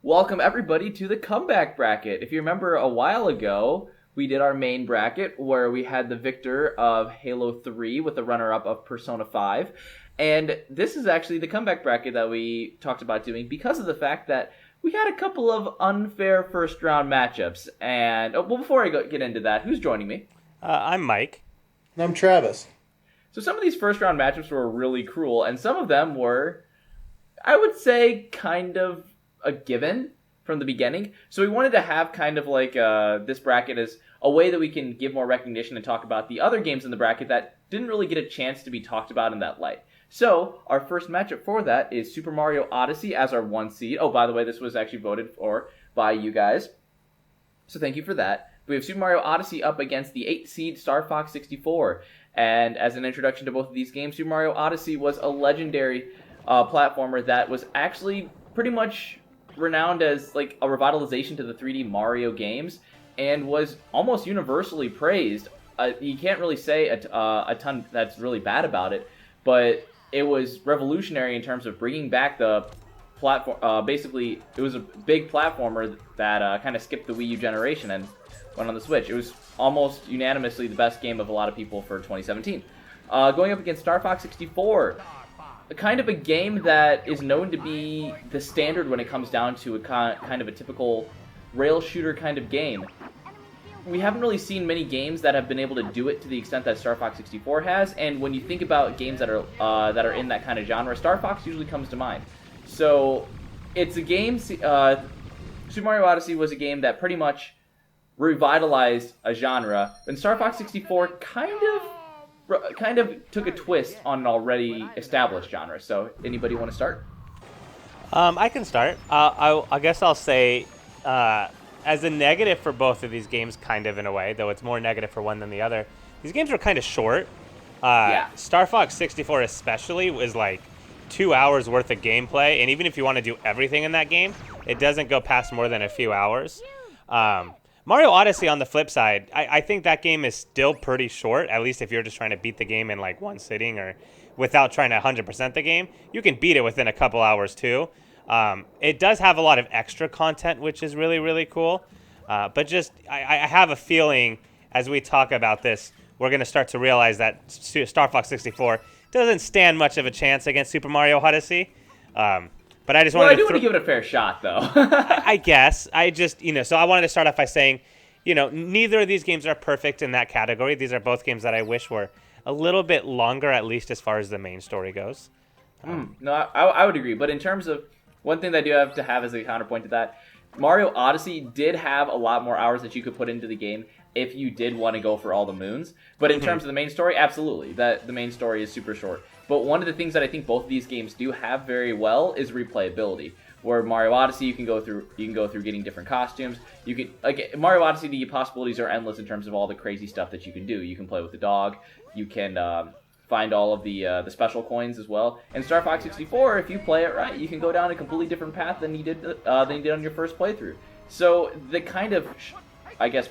Welcome everybody to the comeback bracket. If you remember a while ago, we did our main bracket where we had the victor of Halo 3 with the runner-up of Persona 5. And this is actually the comeback bracket that we talked about doing because of the fact that we had a couple of unfair first-round matchups. And before I get into that, who's joining me? I'm Mike. And I'm Travis. So some of these first-round matchups were really cruel, and some of them were, I would say, kind of a given from the beginning. So we wanted to have kind of like this bracket as a way that we can give more recognition and talk about the other games in the bracket that didn't really get a chance to be talked about in that light. So our first matchup for that is Super Mario Odyssey as our 1 seed. Oh, by the way, this was actually voted for by you guys. So thank you for that. We have Super Mario Odyssey up against the 8 seed Star Fox 64. And as an introduction to both of these games, Super Mario Odyssey was a legendary platformer that was actually pretty much renowned as like a revitalization to the 3D Mario games and was almost universally praised. You can't really say a ton that's really bad about it, but it was revolutionary in terms of bringing back the platform. Basically, it was a big platformer that kind of skipped the Wii U generation and went on the Switch. It was almost unanimously the best game of a lot of people for 2017. Going up against Star Fox 64, kind of a game that is known to be the standard when it comes down to a kind of a typical rail shooter kind of game. We haven't really seen many games that have been able to do it to the extent that Star Fox 64 has, and when you think about games that are in that kind of genre, Star Fox usually comes to mind. So it's a game. Super Mario Odyssey was a game that pretty much revitalized a genre, and Star Fox 64 kind of took a twist on an already established genre. So, anybody want to start? I can start. I guess I'll say, as a negative for both of these games, kind of in a way, though it's more negative for one than the other, these games were kind of short. Yeah. Star Fox 64 especially was like 2 hours worth of gameplay, and even if you want to do everything in that game, it doesn't go past more than a few hours. Mario Odyssey, on the flip side, I think that game is still pretty short, at least if you're just trying to beat the game in like one sitting or without trying to 100% the game. You can beat it within a couple hours too. It does have a lot of extra content, which is really, really cool. But just, I have a feeling as we talk about this, we're going to start to realize that Star Fox 64 doesn't stand much of a chance against Super Mario Odyssey. But I just wanted want to give it a fair shot, though. I guess. So I wanted to start off by saying, neither of these games are perfect in that category. These are both games that I wish were a little bit longer, at least as far as the main story goes. No, I would agree. But in terms of one thing that I do have to have as a counterpoint to that, Mario Odyssey did have a lot more hours that you could put into the game if you did want to go for all the moons. But in terms of the main story, absolutely. The main story is super short. But one of the things that I think both of these games do have very well is replayability. Where Mario Odyssey, you can go through getting different costumes. Mario Odyssey, the possibilities are endless in terms of all the crazy stuff that you can do. You can play with the dog. You can find all of the special coins as well. And Star Fox 64, if you play it right, you can go down a completely different path than you did on your first playthrough. So the kind of,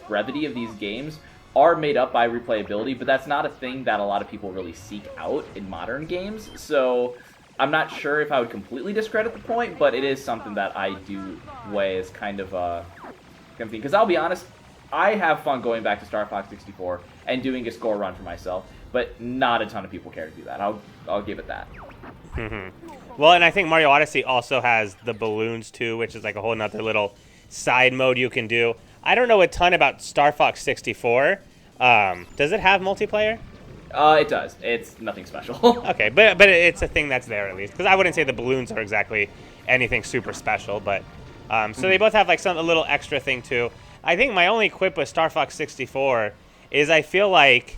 brevity of these games are made up by replayability, but that's not a thing that a lot of people really seek out in modern games. So I'm not sure if I would completely discredit the point, but it is something that I do weigh as kind of thing. Because I'll be honest, I have fun going back to Star Fox 64 and doing a score run for myself, but not a ton of people care to do that. I'll give it that. Mm-hmm. Well, and I think Mario Odyssey also has the balloons too, which is like a whole nother little side mode you can do. I don't know a ton about Star Fox 64. Does it have multiplayer? It does. It's nothing special. Okay, but it's a thing that's there at least. Because I wouldn't say the balloons are exactly anything super special, but so they both have like a little extra thing too. I think my only quip with Star Fox 64 is I feel like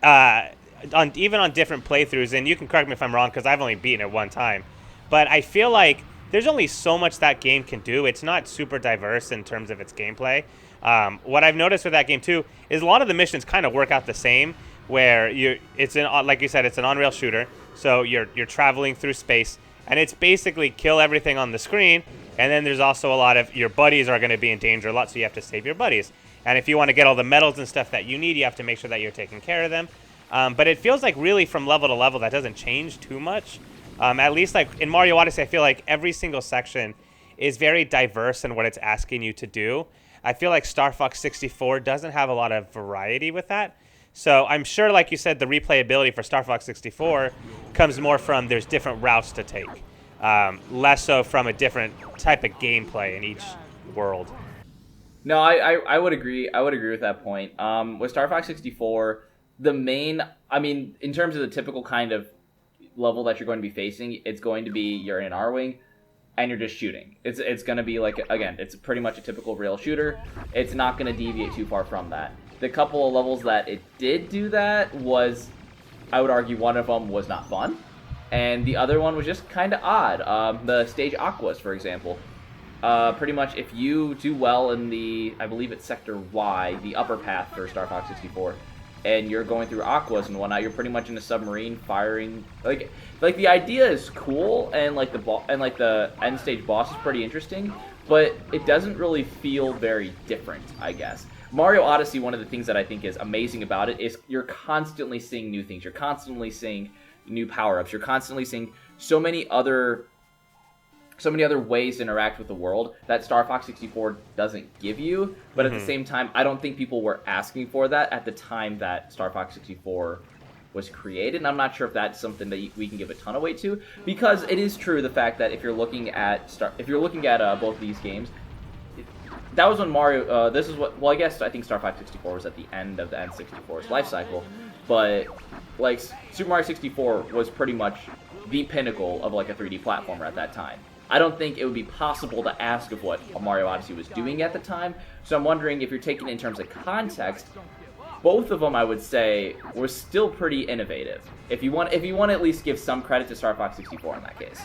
even on different playthroughs, and you can correct me if I'm wrong because I've only beaten it one time, but I feel like there's only so much that game can do. It's not super diverse in terms of its gameplay. What I've noticed with that game too is a lot of the missions kind of work out the same, where like you said, it's an on-rail shooter, so you're traveling through space, and it's basically kill everything on the screen, and then there's also a lot of your buddies are going to be in danger a lot, so you have to save your buddies. And if you want to get all the medals and stuff that you need, you have to make sure that you're taking care of them. But it feels like really from level to level that doesn't change too much. At least like in Mario Odyssey, I feel like every single section is very diverse in what it's asking you to do. I feel like Star Fox 64 doesn't have a lot of variety with that. So I'm sure, like you said, the replayability for Star Fox 64 comes more from there's different routes to take, less so from a different type of gameplay in each world. No, I would agree. I would agree with that point. With Star Fox 64, in terms of the typical kind of level that you're going to be facing, it's going to be you're in an R-Wing, and you're just shooting. It's going to be like, again, it's pretty much a typical rail shooter. It's not going to deviate too far from that. The couple of levels that it did do that was, I would argue, one of them was not fun, and the other one was just kind of odd. The stage Aquas, for example. Pretty much, if you do well in I believe it's Sector Y, the upper path for Star Fox 64, and you're going through Aquas and whatnot, you're pretty much in a submarine firing. Like the idea is cool, and the end stage boss is pretty interesting, but it doesn't really feel very different, I guess. Mario Odyssey, one of the things that I think is amazing about it is you're constantly seeing new things. You're constantly seeing new power-ups. You're constantly seeing so many other ways to interact with the world that Star Fox 64 doesn't give you. But at the same time, I don't think people were asking for that at the time that Star Fox 64 was created. And I'm not sure if that's something that we can give a ton of weight to, because it is true the fact that if you're looking at both these games, that was when Mario. I think Star Fox 64 was at the end of the N64's life cycle, but like Super Mario 64 was pretty much the pinnacle of like a 3D platformer at that time. I don't think it would be possible to ask of what Mario Odyssey was doing at the time. So I'm wondering if you're taking it in terms of context. Both of them, I would say, were still pretty innovative. If you want to at least give some credit to Star Fox 64 in that case.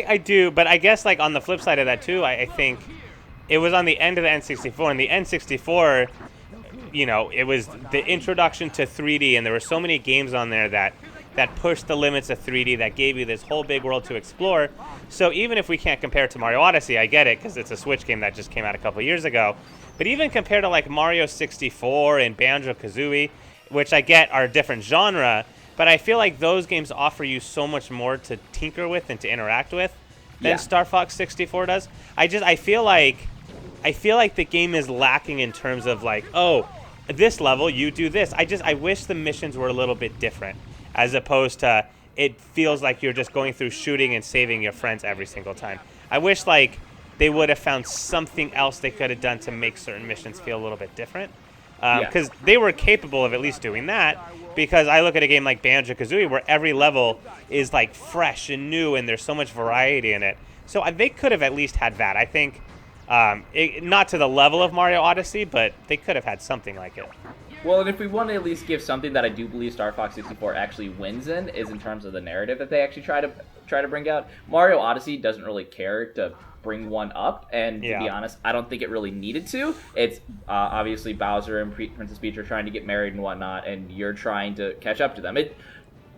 I do, but I guess like on the flip side of that too, I think it was on the end of the N64, and the N64, it was the introduction to 3D, and there were so many games on there that pushed the limits of 3D, that gave you this whole big world to explore. So even if we can't compare it to Mario Odyssey, I get it, because it's a Switch game that just came out a couple years ago. But even compared to like Mario 64 and Banjo-Kazooie, which I get are a different genre, but I feel like those games offer you so much more to tinker with and to interact with than Star Fox 64 does. I feel like the game is lacking in terms of like, oh, this level, you do this. I wish the missions were a little bit different, as opposed to it feels like you're just going through shooting and saving your friends every single time. I wish like they would have found something else they could have done to make certain missions feel a little bit different. Because they were capable of at least doing that, because I look at a game like Banjo-Kazooie where every level is like fresh and new and there's so much variety in it. So they could have at least had that. I think not to the level of Mario Odyssey, but they could have had something like it. Well, and if we want to at least give something that I do believe Star Fox 64 actually wins in, is in terms of the narrative that they actually try to bring out. Mario Odyssey doesn't really care to bring one up, and to be honest, I don't think it really needed to. It's obviously Bowser and Princess Peach are trying to get married and whatnot, and you're trying to catch up to them.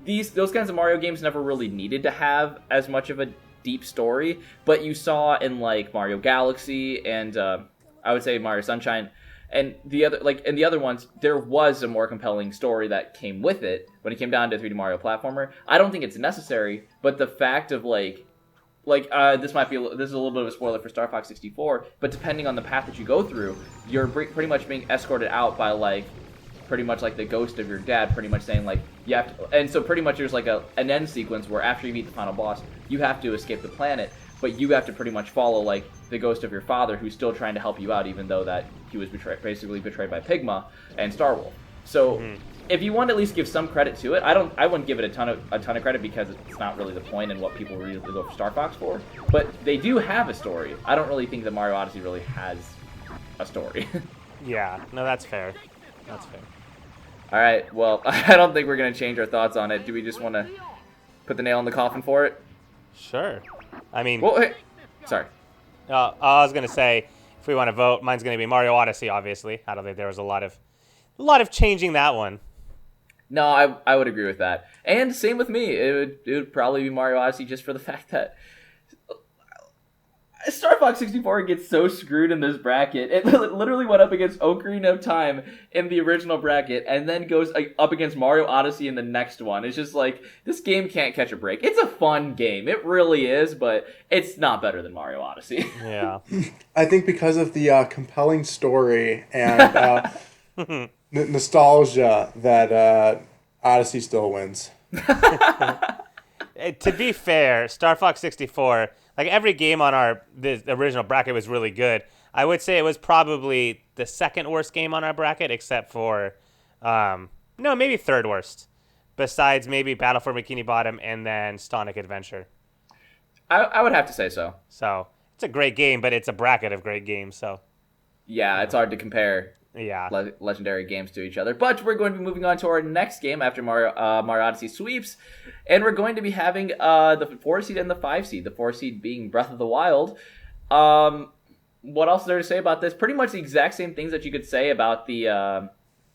Those kinds of Mario games never really needed to have as much of a deep story, but you saw in like Mario Galaxy and I would say Mario Sunshine and the other ones, there was a more compelling story that came with it when it came down to 3D Mario platformer. I don't think it's necessary, but the fact of this is a little bit of a spoiler for Star Fox 64, but depending on the path that you go through, you're pretty much being escorted out by pretty much like the ghost of your dad, pretty much saying like you have to, and so pretty much there's like an end sequence where after you meet the final boss, you have to escape the planet, but you have to pretty much follow like the ghost of your father, who's still trying to help you out, even though that he was basically betrayed by Pigma and Starwolf. So if you want to at least give some credit to it, I wouldn't give it a ton of credit, because it's not really the point and what people really go for Star Fox for. But they do have a story. I don't really think that Mario Odyssey really has a story. Yeah, no, that's fair. That's fair. All right, well, I don't think we're going to change our thoughts on it. Do we just want to put the nail in the coffin for it? Sure. I mean... Well, hey, sorry. I was going to say, if we want to vote, mine's going to be Mario Odyssey, obviously. I don't think there was a lot of changing that one. No, I would agree with that. And same with me. It would probably be Mario Odyssey, just for the fact that Star Fox 64 gets so screwed in this bracket. It literally went up against Ocarina of Time in the original bracket, and then goes up against Mario Odyssey in the next one. It's just like, this game can't catch a break. It's a fun game. It really is, but it's not better than Mario Odyssey. Yeah. I think because of the compelling story and nostalgia that Odyssey still wins. To be fair, Star Fox 64, like every game on the original bracket was really good. I would say it was probably the second worst game on our bracket, except for, maybe third worst, besides maybe Battle for Bikini Bottom and then Sonic Adventure. I would have to say so. So it's a great game, but it's a bracket of great games. So yeah, it's hard to compare. Yeah, legendary games to each other. But we're going to be moving on to our next game after Mario Odyssey sweeps, and we're going to be having the 4 seed and the 5 seed. The 4 seed being Breath of the Wild. What else is there to say about this? Pretty much the exact same things that you could say about the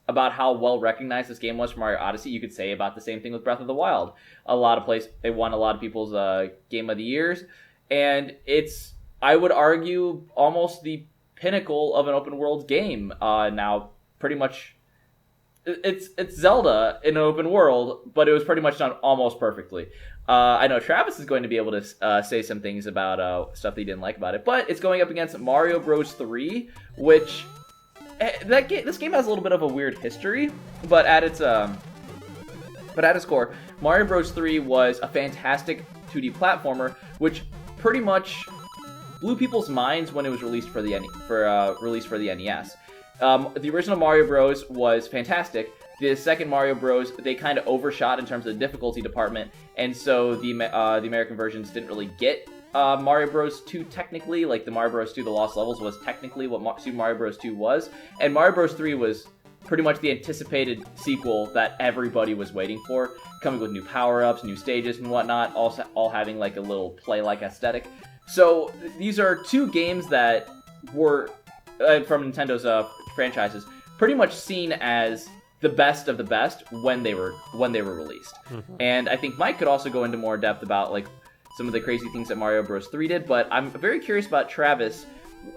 about how well recognized this game was for Mario Odyssey. You could say about the same thing with Breath of the Wild. They won a lot of people's Game of the Years, and it's, I would argue, almost the pinnacle of an open world game. Now, pretty much, it's Zelda in an open world, but it was pretty much done almost perfectly. I know Travis is going to be able to say some things about stuff that he didn't like about it, but it's going up against Mario Bros. 3, which this game has a little bit of a weird history, but at its core, Mario Bros. 3 was a fantastic 2D platformer, which pretty much blew people's minds when it was released for the NES. The original Mario Bros. Was fantastic. The second Mario Bros. They kind of overshot in terms of the difficulty department, and so the American versions didn't really get Mario Bros. 2 technically. Like, the Mario Bros. 2 The Lost Levels was technically what Super Mario Bros. 2 was, and Mario Bros. 3 was pretty much the anticipated sequel that everybody was waiting for, coming with new power-ups, new stages, and whatnot, all having like a little play-like aesthetic. So these are two games that were, from Nintendo's franchises, pretty much seen as the best of the best when they were released. Mm-hmm. And I think Mike could also go into more depth about like some of the crazy things that Mario Bros. 3 did, but I'm very curious about Travis,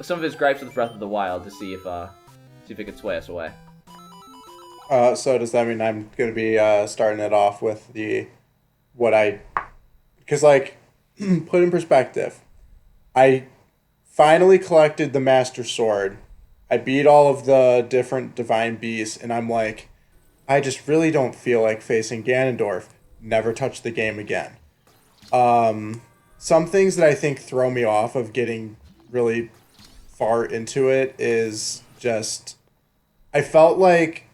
some of his gripes with Breath of the Wild, to see if it could sway us away. So does that mean I'm going to be starting it off with because like, put in perspective, I finally collected the Master Sword. I beat all of the different Divine Beasts, and I'm like, I just really don't feel like facing Ganondorf. Never touch the game again. Some things that I think throw me off of getting really far into it is just, I felt like,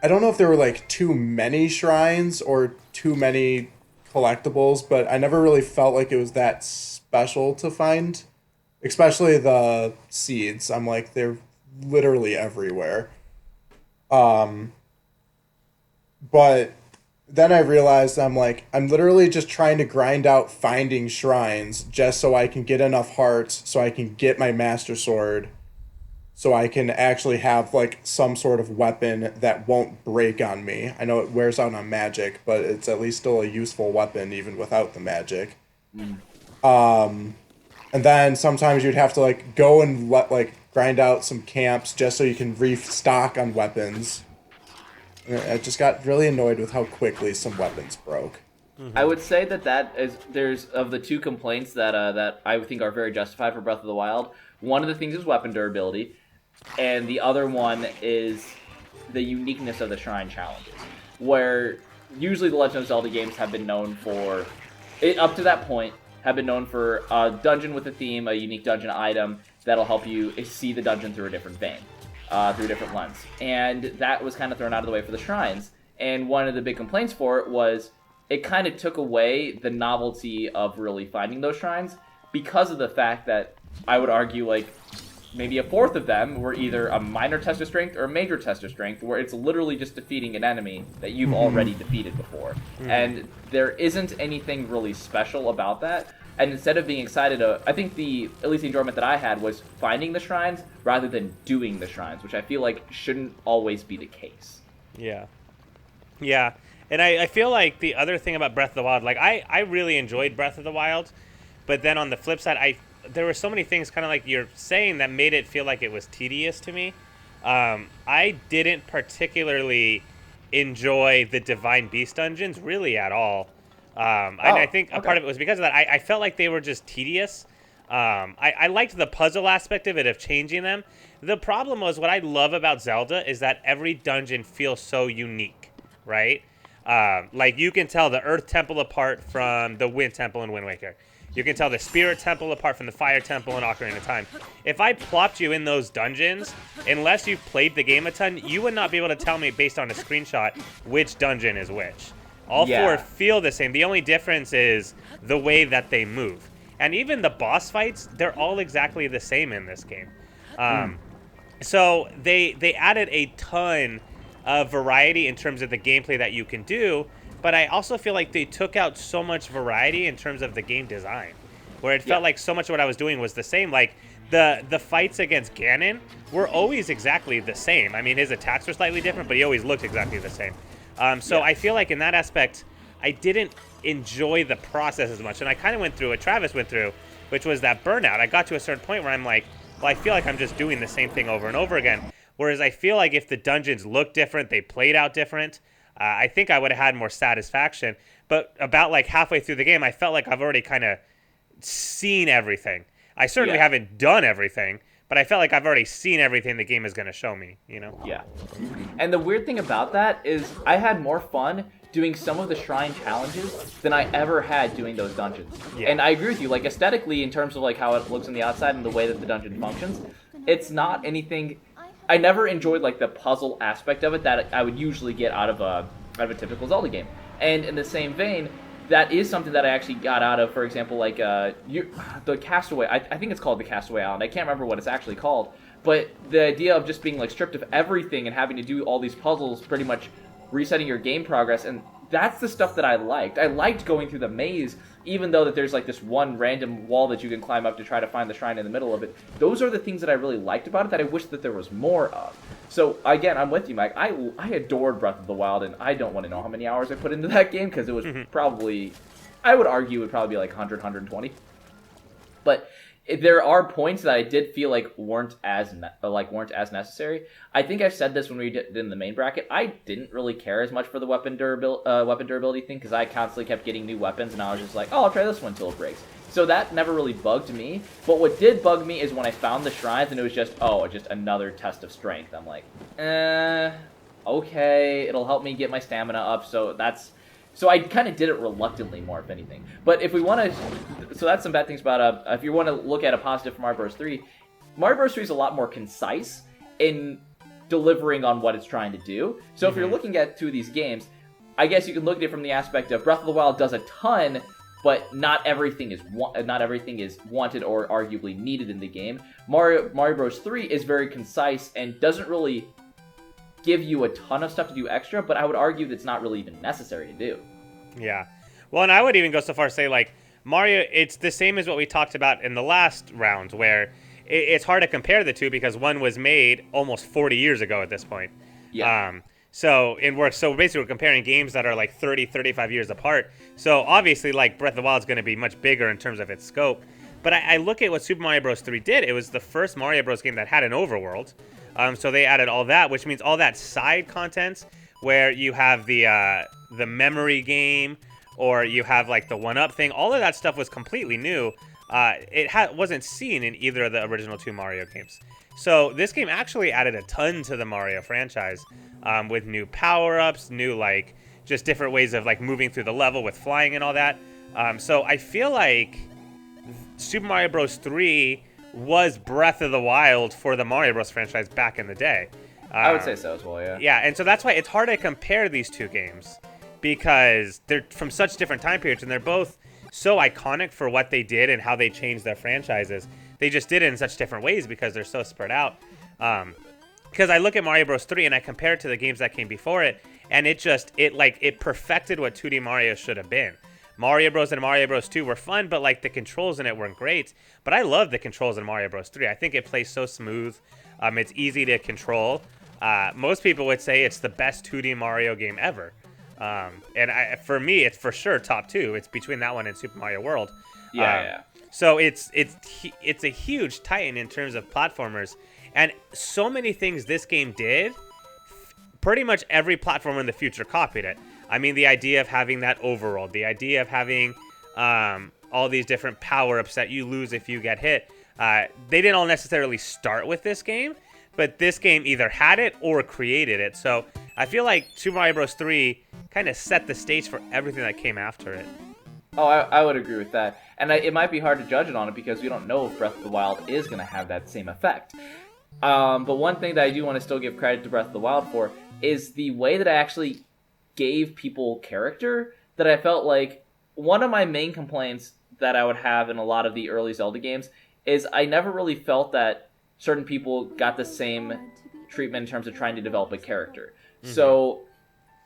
I don't know if there were like too many shrines or too many collectibles, but I never really felt like it was that special to find, especially the seeds. I'm like, they're literally everywhere. But then I realized I'm literally just trying to grind out finding shrines just so I can get enough hearts so I can get my Master Sword, so I can actually have like some sort of weapon that won't break on me. I know it wears out on magic, but it's at least still a useful weapon even without the magic. And then sometimes you'd have to like go and grind out some camps just so you can restock on weapons. I just got really annoyed with how quickly some weapons broke. Mm-hmm. I would say there's of the two complaints that I think are very justified for Breath of the Wild. One of the things is weapon durability, and the other one is the uniqueness of the shrine challenges, where usually the Legend of Zelda games have been known for, up to that point, have been known for a dungeon with a theme, a unique dungeon item that'll help you see the dungeon through a different vein, through a different lens. And that was kind of thrown out of the way for the shrines. And one of the big complaints for it was it kind of took away the novelty of really finding those shrines, because of the fact that I would argue like maybe a fourth of them were either a minor test of strength or a major test of strength, where it's literally just defeating an enemy that you've already defeated before. And there isn't anything really special about that. And instead of being excited, I think at least the enjoyment that I had was finding the shrines rather than doing the shrines, which I feel like shouldn't always be the case. Yeah. Yeah. And I feel like the other thing about Breath of the Wild, like I really enjoyed Breath of the Wild, but then on the flip side, there were so many things kind of like you're saying that made it feel like it was tedious to me. I didn't particularly enjoy the Divine Beast dungeons really at all. And I think a part of it was because of that. I felt like they were just tedious. I liked the puzzle aspect of it, of changing them. The problem was, what I love about Zelda is that every dungeon feels so unique, right? Like, you can tell the Earth Temple apart from the Wind Temple in Wind Waker. You can tell the Spirit Temple apart from the Fire Temple in Ocarina of Time. If I plopped you in those dungeons, unless you've played the game a ton, you would not be able to tell me based on a screenshot which dungeon is which. All four feel the same. The only difference is the way that they move. And even the boss fights, they're all exactly the same in this game. So they added a ton of variety in terms of the gameplay that you can do, but I also feel like they took out so much variety in terms of the game design, where it felt like so much of what I was doing was the same. Like, the fights against Ganon were always exactly the same. I mean, his attacks were slightly different, but he always looked exactly the same. So I feel like in that aspect, I didn't enjoy the process as much. And I kind of went through what Travis went through, which was that burnout. I got to a certain point where I'm like, well, I feel like I'm just doing the same thing over and over again. Whereas I feel like if the dungeons looked different, they played out different, I think I would have had more satisfaction. But about like halfway through the game, I felt like I've already kind of seen everything. I certainly haven't done everything, but I felt like I've already seen everything the game is going to show me, you know? Yeah. And the weird thing about that is I had more fun doing some of the shrine challenges than I ever had doing those dungeons. Yeah. And I agree with you, like, aesthetically, in terms of like how it looks on the outside and the way that the dungeon functions, it's not anything... I never enjoyed like the puzzle aspect of it that I would usually get out of a typical Zelda game. And in the same vein, that is something that I actually got out of, for example, like the Castaway. I think it's called the Castaway Island. I can't remember what it's actually called. But the idea of just being like stripped of everything and having to do all these puzzles, pretty much resetting your game progress, and that's the stuff that I liked. I liked going through the maze, even though that there's like this one random wall that you can climb up to try to find the shrine in the middle of it. Those are the things that I really liked about it that I wish that there was more of. So again, I'm with you, Mike. I adored Breath of the Wild, and I don't want to know how many hours I put into that game, because it was probably, I would argue, it would probably be like 100, 120. But there are points that I did feel like weren't as necessary. I think I've said this when we did in the main bracket. I didn't really care as much for the weapon durability thing, because I constantly kept getting new weapons, and I was just like, oh, I'll try this one until it breaks. So that never really bugged me. But what did bug me is when I found the shrines and it was just another test of strength. I'm like, okay, it'll help me get my stamina up. So I kind of did it reluctantly more, if anything. But if we want to... So that's some bad things about... if you want to look at a positive for Mario Bros. 3, Mario Bros. 3 is a lot more concise in delivering on what it's trying to do. So if you're looking at two of these games, I guess you can look at it from the aspect of Breath of the Wild does a ton, but not everything is wanted or arguably needed in the game. Mario Bros. 3 is very concise and doesn't really give you a ton of stuff to do extra, but I would argue that it's not really even necessary to do. Yeah. Well, and I would even go so far as say, like, Mario, it's the same as what we talked about in the last round, where it's hard to compare the two because one was made almost 40 years ago at this point. Yeah. So basically we're comparing games that are like 30, 35 years apart. So obviously, like, Breath of the Wild is going to be much bigger in terms of its scope. But I look at what Super Mario Bros. 3 did. It was the first Mario Bros. Game that had an overworld. So they added all that, which means all that side content where you have the memory game, or you have like the 1-up thing. All of that stuff was completely new. It wasn't seen in either of the original two Mario games. So this game actually added a ton to the Mario franchise, with new power-ups, new like just different ways of like moving through the level with flying and all that. So I feel like Super Mario Bros. 3 was Breath of the Wild for the Mario Bros. Franchise back in the day. I would say so as well, yeah. Yeah, and so that's why it's hard to compare these two games, because they're from such different time periods, and they're both so iconic for what they did and how they changed their franchises. They just did it in such different ways because they're so spread out. Because I look at Mario Bros. 3 and I compare it to the games that came before it, and it perfected what 2D Mario should have been. Mario Bros. And Mario Bros. 2 were fun, but like the controls in it weren't great. But I love the controls in Mario Bros. 3. I think it plays so smooth. It's easy to control. Most people would say it's the best 2D Mario game ever. And for me, it's for sure top 2. It's between that one and Super Mario World. Yeah. So it's a huge titan in terms of platformers, and so many things this game did. Pretty much every platformer in the future copied it. I mean, the idea of having that overworld, the idea of having all these different power-ups that you lose if you get hit. They didn't all necessarily start with this game, but this game either had it or created it. So I feel like Super Mario Bros. 3 kind of set the stage for everything that came after it. Oh, I would agree with that. And it might be hard to judge it on it because we don't know if Breath of the Wild is going to have that same effect. But one thing that I do want to still give credit to Breath of the Wild for is the way that I actually gave people character, that I felt like one of my main complaints that I would have in a lot of the early Zelda games is I never really felt that certain people got the same treatment in terms of trying to develop a character. Mm-hmm. So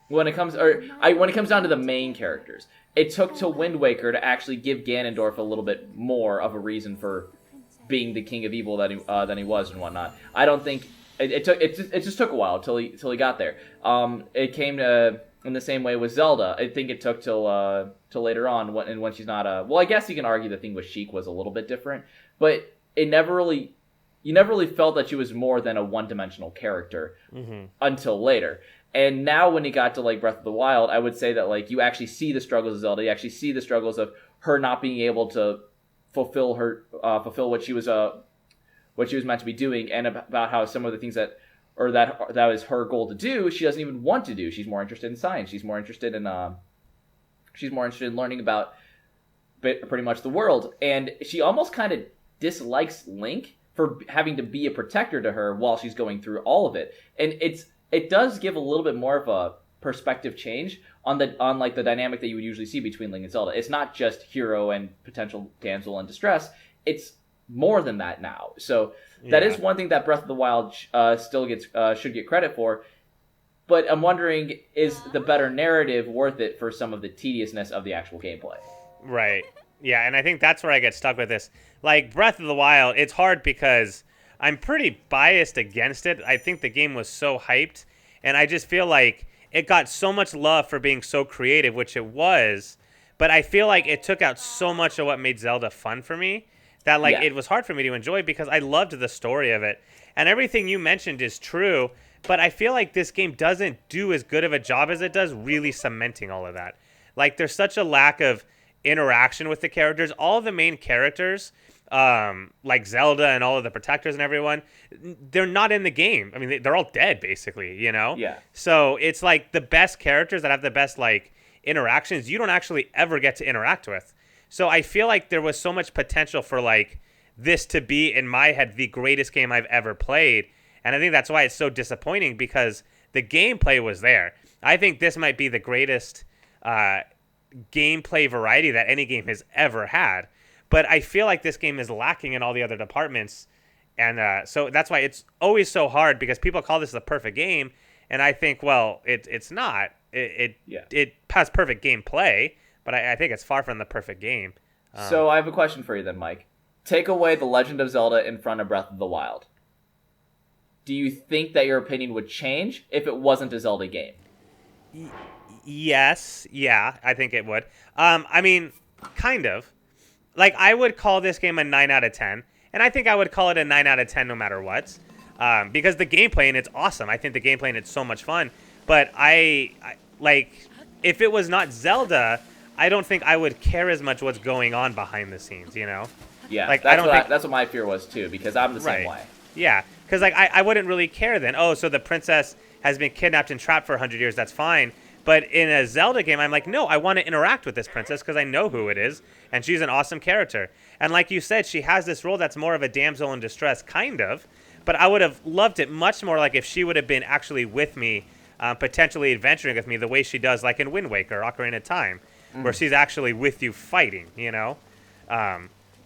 when it comes down to the main characters, it took to Wind Waker to actually give Ganondorf a little bit more of a reason for being the king of evil than he was and whatnot. I don't think it just took a while till he got there. It came to in the same way with Zelda. I think it took till later on when she's not well, I guess you can argue the thing with Sheik was a little bit different, but you never really felt that she was more than a one-dimensional character until later. And now when you got to like Breath of the Wild, I would say that like you actually see the struggles of Zelda. You actually see the struggles of her not being able to fulfill what she was meant to be doing, and about how some of the things that is her goal to do, she doesn't even want to do. She's more interested in science. She's more interested in learning about pretty much the world, and she almost kind of dislikes Link for having to be a protector to her while she's going through all of it. And it does give a little bit more of a perspective change on like the dynamic that you would usually see between Link and Zelda. It's not just hero and potential damsel in distress. It's more than that now. So that is one thing that Breath of the Wild still should get credit for. But I'm wondering, is the better narrative worth it for some of the tediousness of the actual gameplay? Right. Yeah, and I think that's where I get stuck with this. Like, Breath of the Wild, it's hard because I'm pretty biased against it. I think the game was so hyped, and I just feel like it got so much love for being so creative, which it was, but I feel like it took out so much of what made Zelda fun for me that it was hard for me to enjoy because I loved the story of it. And everything you mentioned is true, but I feel like this game doesn't do as good of a job as it does really cementing all of that. Like, there's such a lack of interaction with the characters. All of the main characters, like Zelda and all of the protectors and everyone, they're not in the game. I mean, they're all dead, basically, you know? Yeah. So it's like the best characters that have the best, like, interactions, you don't actually ever get to interact with. So I feel like there was so much potential for, like, this to be, in my head, the greatest game I've ever played. And I think that's why it's so disappointing, because the gameplay was there. I think this might be the greatest gameplay variety that any game has ever had. But I feel like this game is lacking in all the other departments. And so that's why it's always so hard, because people call this the perfect game. And I think, well, it's not. It has perfect gameplay, but I think it's far from the perfect game. So I have a question for you then, Mike. Take away The Legend of Zelda in front of Breath of the Wild. Do you think that your opinion would change if it wasn't a Zelda game? Yes. Yeah, I think it would. I mean, kind of. Like, I would call this game a 9 out of 10, and I think I would call it a 9 out of 10 no matter what, because the gameplay, and it's awesome. I think the gameplay, and it's so much fun. But I like, if it was not Zelda, I don't think I would care as much what's going on behind the scenes, you know? Yeah, like, that's what my fear was, too, because I'm the same way. Yeah, because like I wouldn't really care then. Oh, so the princess has been kidnapped and trapped for 100 years, that's fine. But in a Zelda game, I'm like, no, I want to interact with this princess because I know who it is, and she's an awesome character. And like you said, she has this role that's more of a damsel in distress, kind of. But I would have loved it much more like if she would have been actually with me, potentially adventuring with me the way she does like in Wind Waker, Ocarina of Time, where she's actually with you fighting, you know?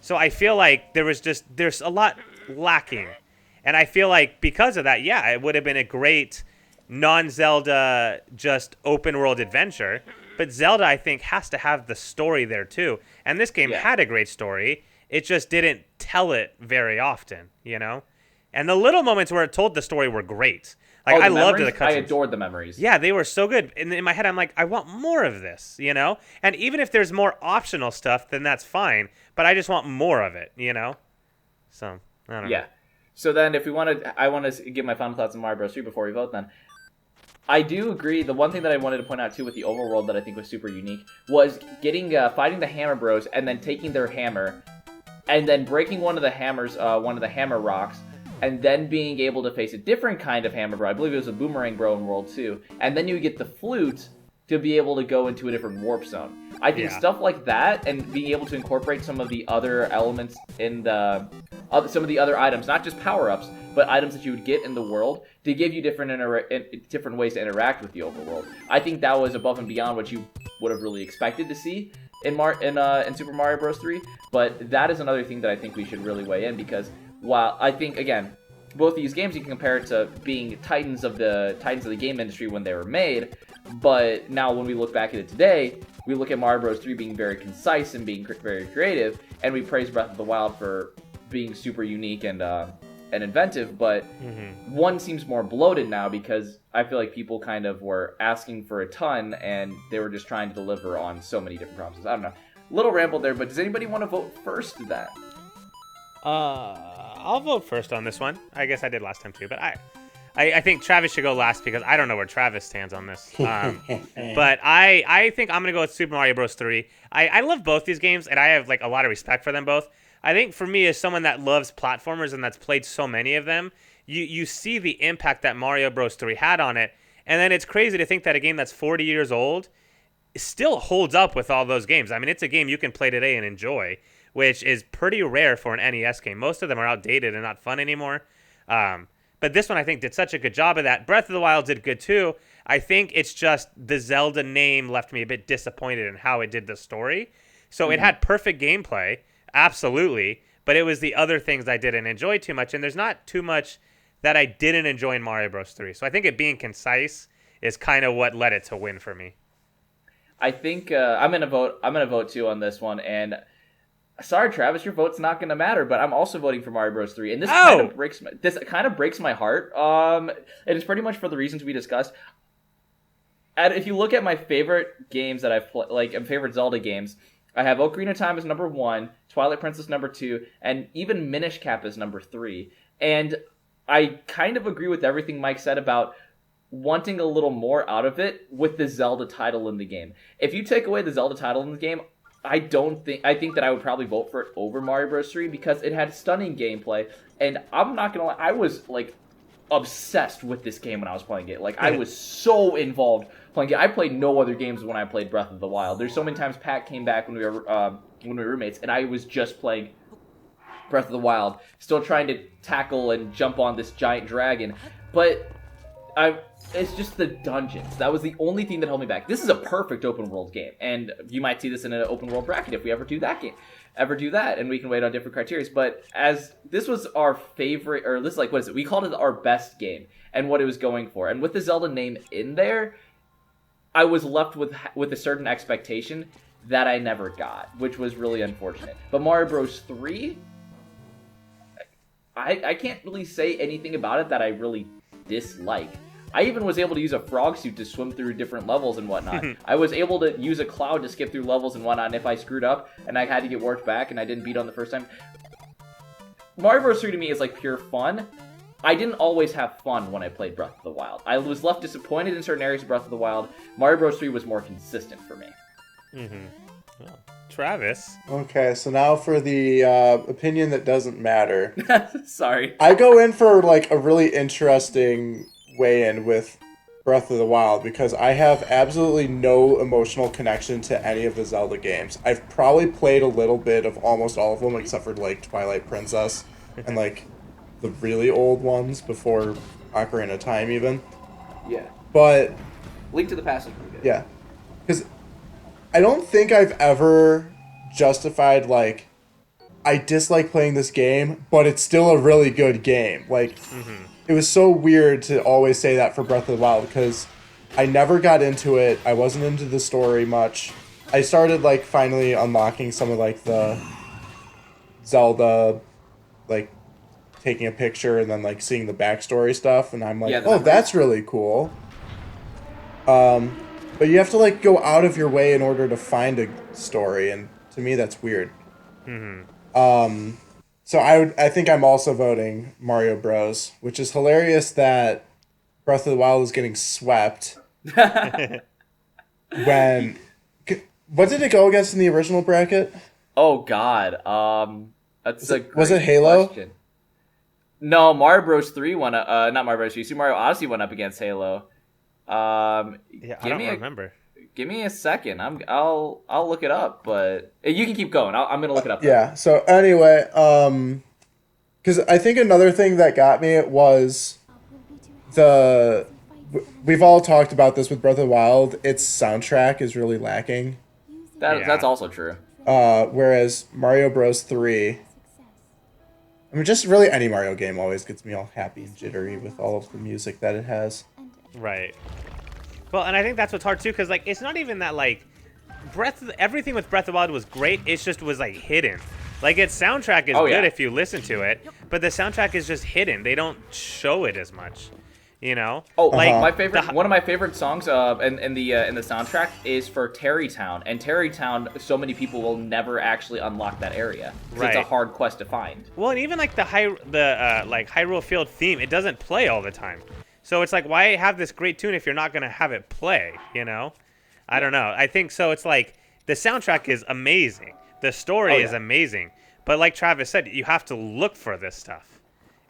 So I feel like there's a lot lacking. And I feel like because of that, yeah, it would have been a great non-Zelda, just open-world adventure. But Zelda, I think, has to have the story there, too. And this game had a great story. It just didn't tell it very often, you know? And the little moments where it told the story were great. Like, I loved memories? the cutscenes. I adored the memories. Yeah, they were so good. And in my head, I'm like, I want more of this, you know? And even if there's more optional stuff, then that's fine. But I just want more of it, you know? So, I don't know. Yeah. So then if I want to give my final thoughts on Mario Bros. 3 before we vote then. I do agree. The one thing that I wanted to point out, too, with the overworld that I think was super unique was fighting the Hammer Bros and then taking their hammer and then breaking one of the hammer rocks, and then being able to face a different kind of hammer bro. I believe it was a boomerang bro in World 2. And then you get the flute to be able to go into a different warp zone. I think stuff like that, and being able to incorporate some of the other elements in some of the other items, not just power-ups, but items that you would get in the world, to give you different ways to interact with the overworld. I think that was above and beyond what you would have really expected to see in Super Mario Bros. 3. But that is another thing that I think we should really weigh in, because while I think, again, both these games you can compare it to being titans of the game industry when they were made, but now when we look back at it today, we look at Mario Bros. 3 being very concise and being very creative, and we praise Breath of the Wild for being super unique and inventive, but one seems more bloated now because I feel like people kind of were asking for a ton and they were just trying to deliver on so many different promises. I don't know. Little ramble there, but does anybody want to vote first to that? I'll vote first on this one. I guess I did last time too, but I think Travis should go last because I don't know where Travis stands on this. But I think I'm going to go with Super Mario Bros. 3. I love both these games, and I have like a lot of respect for them both. I think for me, as someone that loves platformers and that's played so many of them, you see the impact that Mario Bros. 3 had on it. And then it's crazy to think that a game that's 40 years old still holds up with all those games. I mean, it's a game you can play today and enjoy, which is pretty rare for an NES game. Most of them are outdated and not fun anymore. But this one, I think, did such a good job of that. Breath of the Wild did good, too. I think it's just the Zelda name left me a bit disappointed in how it did the story. So it had perfect gameplay, absolutely, but it was the other things I didn't enjoy too much, and there's not too much that I didn't enjoy in Mario Bros. 3. So I think it being concise is kind of what led it to win for me. I think I'm gonna vote too on this one, and sorry, Travis, your vote's not gonna matter, but I'm also voting for Mario Bros. 3, and this kind of breaks my heart. It is pretty much for the reasons we discussed. And if you look at my favorite games that I've played, like favorite Zelda games, I have Ocarina of Time as number 1, Twilight Princess number 2, and even Minish Cap as number 3. And I kind of agree with everything Mike said about wanting a little more out of it with the Zelda title in the game. If you take away the Zelda title in the game, I think that I would probably vote for it over Mario Bros. 3 because it had stunning gameplay, and I'm not gonna lie, I was like obsessed with this game when I was playing it. Like I was so involved playing it. I played no other games when I played Breath of the Wild. There's so many times Pat came back when we were roommates, and I was just playing Breath of the Wild, still trying to tackle and jump on this giant dragon, but it's just the dungeons. That was the only thing that held me back. This is a perfect open world game, and you might see this in an open world bracket if we ever do that, and we can wait on different criteria. But as this was our favorite, or this what is it? We called it our best game, and what it was going for, and with the Zelda name in there, I was left with a certain expectation that I never got, which was really unfortunate. But Mario Bros. 3, I can't really say anything about it that I really dislike. I even was able to use a frog suit to swim through different levels and whatnot. I was able to use a cloud to skip through levels and whatnot, and if I screwed up and I had to get warped back and I didn't beat on the first time. Mario Bros. 3 to me is like pure fun. I didn't always have fun when I played Breath of the Wild. I was left disappointed in certain areas of Breath of the Wild. Mario Bros. 3 was more consistent for me. Well, Travis. Okay, so now for the opinion that doesn't matter. Sorry. I go in for like a really interesting weigh-in with Breath of the Wild because I have absolutely no emotional connection to any of the Zelda games. I've probably played a little bit of almost all of them except for like Twilight Princess and like the really old ones before Ocarina of Time even. Yeah. But Link to the Past is pretty good. yeah. Because I don't think I've ever justified like I dislike playing this game, but it's still a really good game. Like it was so weird to always say that for Breath of the Wild because I never got into it. I wasn't into the story much. I started like finally unlocking some of like the Zelda like taking a picture and then like seeing the backstory stuff, and I'm like, Yeah, the oh, memories. that's really cool. But you have to like go out of your way in order to find a story, and to me that's weird. So I think I'm also voting Mario Bros, which is hilarious that Breath of the Wild is getting swept when what did it go against in the original bracket? Oh God, that's a Was it great Halo? question. No, Mario Bros. 3 went up. Not Mario Bros. 3. Super Mario Odyssey went up against Halo. Yeah, I don't me remember. Give me a second. I'll look it up, but you can keep going. I'm gonna look it up. Yeah. So anyway, because I think another thing that got me was we've all talked about this with Breath of the Wild. Its soundtrack is really lacking. That's also true. Whereas Mario Bros. 3, I mean, just really any Mario game always gets me all happy and jittery with all of the music that it has. Right. Well, and I think that's what's hard too, because like it's not even that like everything with Breath of the Wild was great. It just was like hidden. Like its soundtrack is good if you listen to it, but the soundtrack is just hidden. They don't show it as much, you know. Oh, like my favorite, one of my favorite songs in the soundtrack is for Terrytown, and Terrytown, so many people will never actually unlock that area. It's a hard quest to find. Well, and even like the Hyrule Field theme, it doesn't play all the time. So it's like, why have this great tune if you're not gonna have it play? You know, I don't know. I think so. It's like the soundtrack is amazing, the story is amazing, but like Travis said, you have to look for this stuff.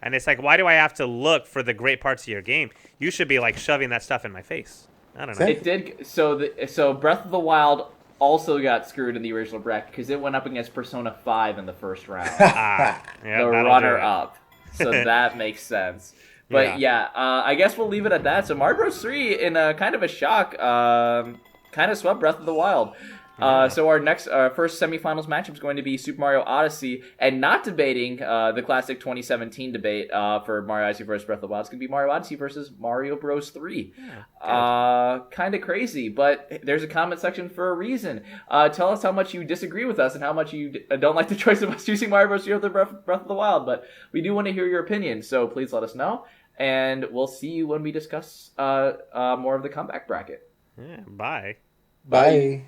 And it's like, why do I have to look for the great parts of your game? You should be like shoving that stuff in my face. I don't know. It did. So Breath of the Wild also got screwed in the original bracket because it went up against Persona 5 in the first round. Yeah, the runner-up. So that makes sense. But I guess we'll leave it at that. So Mario Bros. 3, in a kind of a shock, kind of swept Breath of the Wild. So our next first semifinals matchup is going to be Super Mario Odyssey, and not debating the classic 2017 debate for Mario Odyssey versus Breath of the Wild. It's going to be Mario Odyssey versus Mario Bros. 3. Kind of crazy, but there's a comment section for a reason. Tell us how much you disagree with us and how much you don't like the choice of us choosing Mario Bros. 3 over Breath of the Wild, but we do want to hear your opinion, so please let us know, and we'll see you when we discuss more of the comeback bracket. Yeah, bye. Bye.